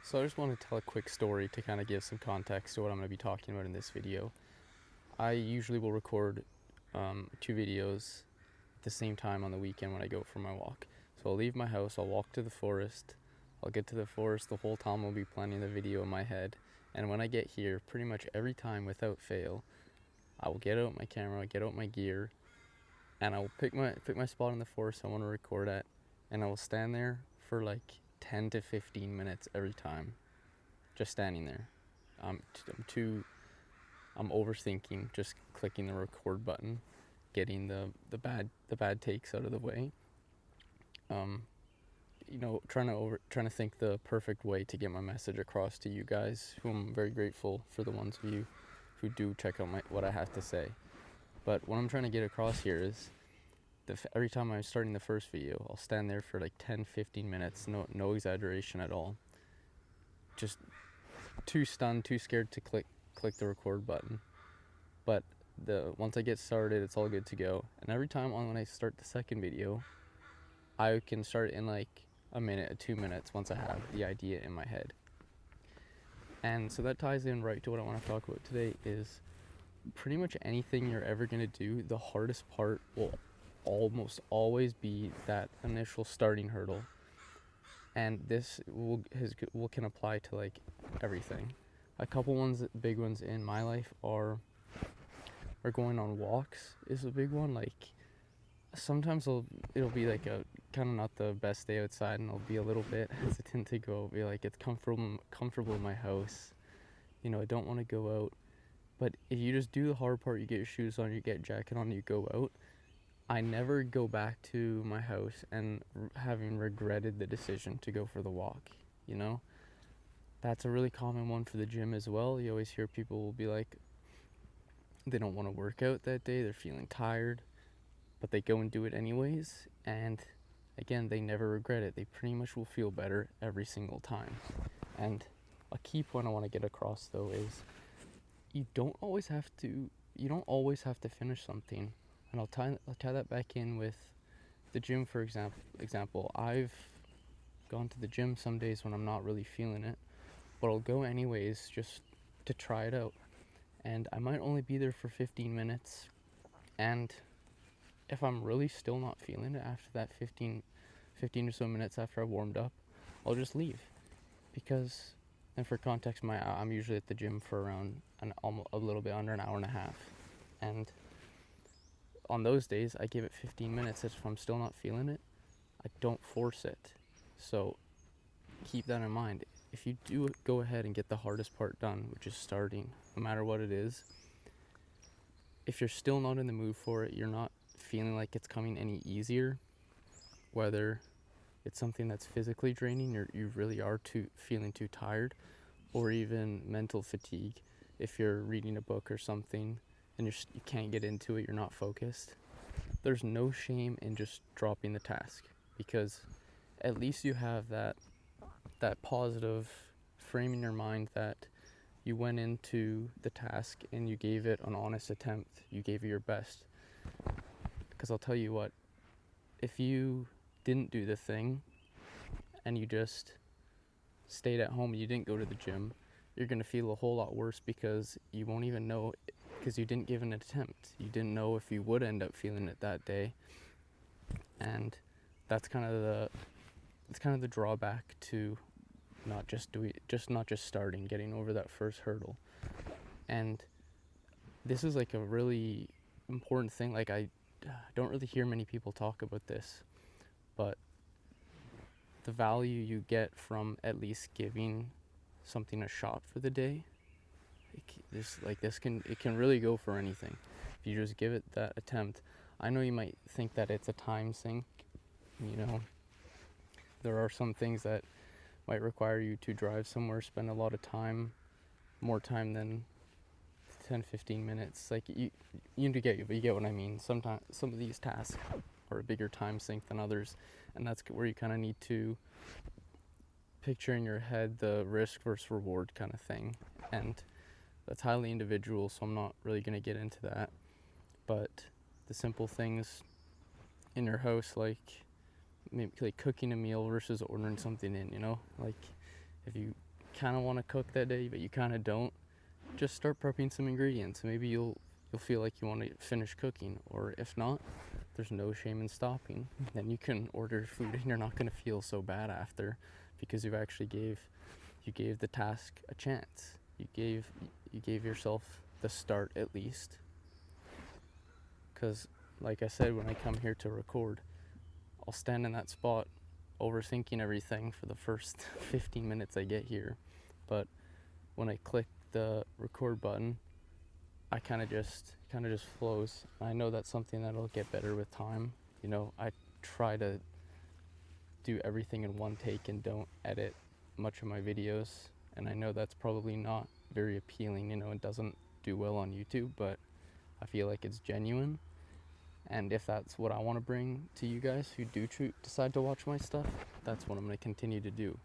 So I just want to tell a quick story to kind of give some context to what I'm going to be talking about in this video. I usually will record 2 videos at the same time on the weekend when I go for my walk. So I'll leave my house, I'll walk to the forest, I'll get to the forest, the whole time I'll be planning the video in my head. And when I get here, pretty much every time without fail, I will get out my camera, get out my gear, and I will pick my spot in the forest I want to record at, and I will stand there for like 10 to 15 minutes every time, just standing there. I'm overthinking just clicking the record button, getting the bad takes out of the way. Trying to think the perfect way to get my message across to you guys, who I'm very grateful for, the ones of you who do check out what I have to say. But what I'm trying to get across here is every time I'm starting the first video, I'll stand there for like 10-15 minutes, no exaggeration at all, just too stunned, too scared to click the record button. But once I get started, it's all good to go. And every time when I start the second video, I can start in like a minute or 2 minutes once I have the idea in my head. And so that ties in right to what I want to talk about today. Is pretty much anything you're ever going to do, the hardest part will almost always be that initial starting hurdle. And this can apply to like everything. A couple big ones in my life are going on walks is a big one. Like sometimes it'll be like a kind of not the best day outside, and I'll be a little bit hesitant to go. Be like, it's comfortable in my house, I don't want to go out. But if you just do the hard part, you get your shoes on, you get a jacket on, you go out. I never go back to my house and having regretted the decision to go for the walk. That's a really common one for the gym as well. You always hear people will be like, they don't want to work out that day, they're feeling tired, but they go and do it anyways. And again, they never regret it. They pretty much will feel better every single time. And a key point I want to get across though is you don't always have to finish something. And I'll tie that back in with the gym, for example. I've gone to the gym some days when I'm not really feeling it, but I'll go anyways just to try it out. And I might only be there for 15 minutes. And if I'm really still not feeling it after that 15 or so minutes after I warmed up, I'll just leave. And for context, I'm usually at the gym for around a little bit under an hour and a half. And on those days, I give it 15 minutes. If I'm still not feeling it, I don't force it. So keep that in mind. If you do go ahead and get the hardest part done, which is starting, no matter what it is, if you're still not in the mood for it, you're not feeling like it's coming any easier, whether it's something that's physically draining, you really are feeling too tired, or even mental fatigue. If you're reading a book or something and you can't get into it, you're not focused, there's no shame in just dropping the task, because at least you have that positive frame in your mind that you went into the task and you gave it an honest attempt. You gave it your best. Because I'll tell you what, if you didn't do the thing and you just stayed at home and you didn't go to the gym, you're going to feel a whole lot worse, because you won't even know, because you didn't give an attempt. You didn't know if you would end up feeling it that day. And that's kind of the drawback to not just starting, getting over that first hurdle. And this is like a really important thing. Like, I don't really hear many people talk about this, but the value you get from at least giving something a shot for the day, it can really go for anything if you just give it that attempt. I know you might think that it's a time sink. There are some things that might require you to drive somewhere, spend a lot of time, more time than 10-15 minutes. Like you get what I mean. Sometimes some of these tasks are a bigger time sink than others, and that's where you kind of need to picture in your head the risk versus reward kind of thing. And that's highly individual, so I'm not really going to get into that. But the simple things in your house, like maybe like cooking a meal versus ordering something in, like if you kind of want to cook that day, but you kind of don't, just start prepping some ingredients. Maybe you'll feel like you want to finish cooking, or if not, there's no shame in stopping. Then you can order food and you're not going to feel so bad after, because you gave the task a chance. You gave yourself the start at least. Because like I said, when I come here to record, I'll stand in that spot overthinking everything for the first 15 minutes I get here. But when I click the record button, I kind of just flows. I know that's something that'll get better with time. You know, I try to do everything in one take and don't edit much of my videos, and I know that's probably not very appealing. You know, it doesn't do well on YouTube, but I feel like it's genuine. And if that's what I want to bring to you guys who do decide to watch my stuff, that's what I'm going to continue to do.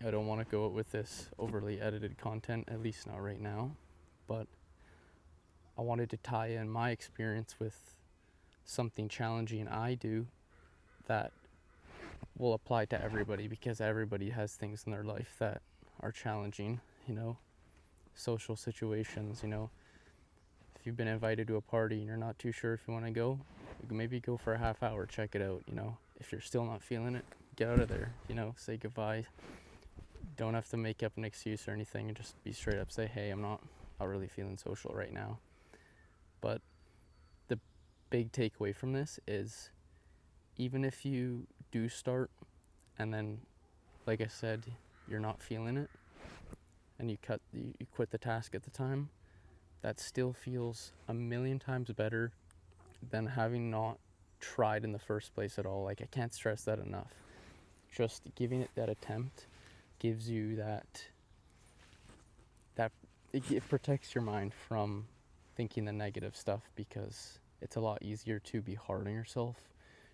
I don't want to go out with this overly edited content, at least not right now, but I wanted to tie in my experience with something challenging I do that will apply to everybody, because everybody has things in their life that are challenging, you know, social situations. You know, if you've been invited to a party and you're not too sure if you want to go, maybe go for a half hour, check it out. You know, if you're still not feeling it, get out of there, you know, say goodbye. Don't have to make up an excuse or anything, and just be straight up, say, hey, I'm not really feeling social right now. But the big takeaway from this is, even if you do start and then, like I said, you're not feeling it and you quit the task at the time, that still feels a million times better than having not tried in the first place at all. Like, I can't stress that enough. Just giving it that attempt gives you that it protects your mind from thinking the negative stuff, because it's a lot easier to be hard on yourself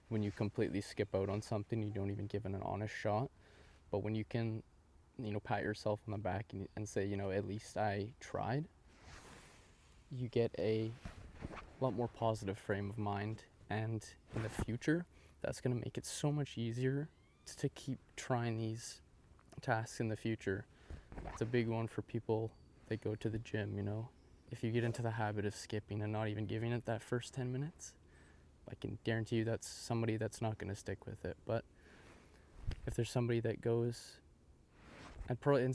when you completely skip out on something, you don't even give it an honest shot. But when you can, you know, pat yourself on the back and say, you know, at least I tried, you get a lot more positive frame of mind. And in the future, that's going to make it so much easier to keep trying these tasks in the future. It's a big one for people that go to the gym, you know. If you get into the habit of skipping and not even giving it that first 10 minutes, I can guarantee you that's somebody that's not going to stick with it. But if there's somebody that goes, and probably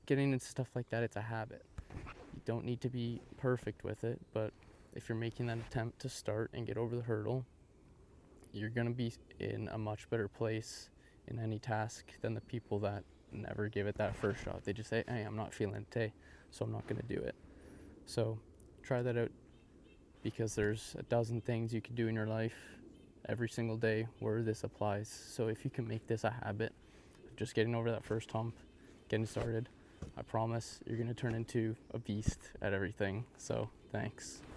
getting into stuff like that, it's a habit. You don't need to be perfect with it, but if you're making that attempt to start and get over the hurdle, you're going to be in a much better place in any task than the people that never give it that first shot. They just say, hey, I'm not feeling it today, so I'm not going to do it. So try that out, because there's a dozen things you can do in your life every single day where this applies. So if you can make this a habit of just getting over that first hump, getting started, I promise you're going to turn into a beast at everything. So thanks.